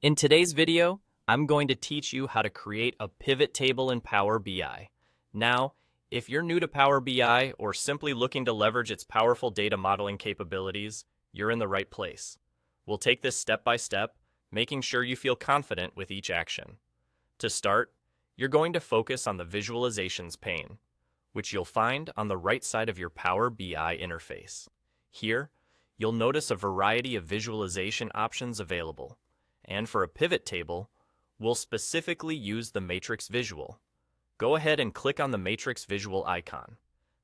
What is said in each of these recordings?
In today's video, I'm going to teach you how to create a pivot table in Power BI. Now, if you're new to Power BI or simply looking to leverage its powerful data modeling capabilities, you're in the right place. We'll take this step by step, making sure you feel confident with each action. To start, you're going to focus on the Visualizations pane, which you'll find on the right side of your Power BI interface. Here, you'll notice a variety of visualization options available. And for a pivot table, we'll specifically use the matrix visual. Go ahead and click on the matrix visual icon.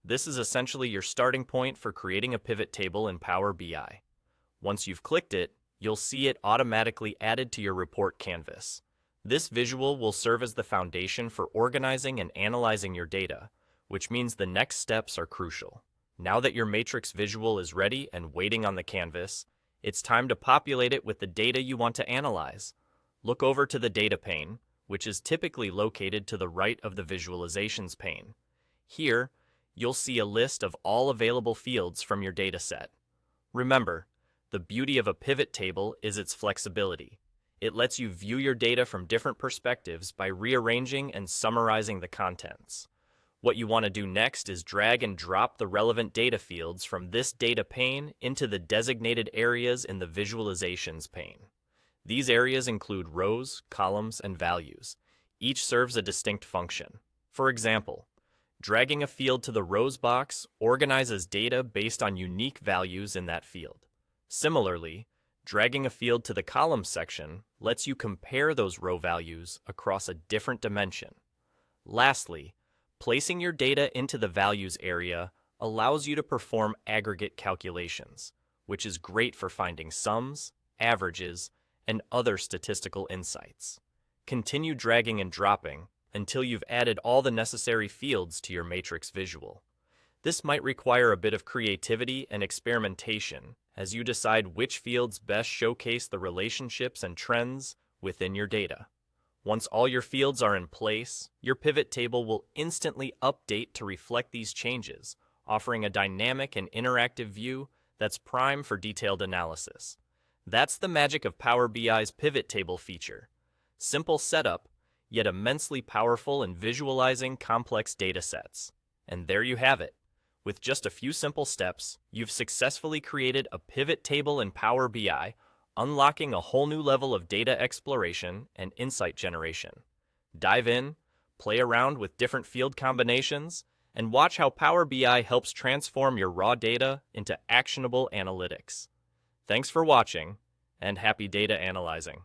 This is essentially your starting point for creating a pivot table in Power BI. Once you've clicked it, you'll see it automatically added to your report canvas. This visual will serve as the foundation for organizing and analyzing your data, which means the next steps are crucial. Now that your matrix visual is ready and waiting on the canvas, it's time to populate it with the data you want to analyze. Look over to the Data pane, which is typically located to the right of the Visualizations pane. Here, you'll see a list of all available fields from your dataset. Remember, the beauty of a pivot table is its flexibility. It lets you view your data from different perspectives by rearranging and summarizing the contents. What you want to do next is drag and drop the relevant data fields from this data pane into the designated areas in the Visualizations pane. These areas include rows, columns, and values. Each serves a distinct function. For example, dragging a field to the rows box organizes data based on unique values in that field. Similarly, dragging a field to the columns section lets you compare those row values across a different dimension. Lastly, placing your data into the values area allows you to perform aggregate calculations, which is great for finding sums, averages, and other statistical insights. Continue dragging and dropping until you've added all the necessary fields to your matrix visual. This might require a bit of creativity and experimentation as you decide which fields best showcase the relationships and trends within your data. Once all your fields are in place, your pivot table will instantly update to reflect these changes, offering a dynamic and interactive view that's prime for detailed analysis. That's the magic of Power BI's pivot table feature. Simple setup, yet immensely powerful in visualizing complex data sets. And there you have it. With just a few simple steps, you've successfully created a pivot table in Power BI, unlocking a whole new level of data exploration and insight generation. Dive in, play around with different field combinations, and watch how Power BI helps transform your raw data into actionable analytics. Thanks for watching, and happy data analyzing.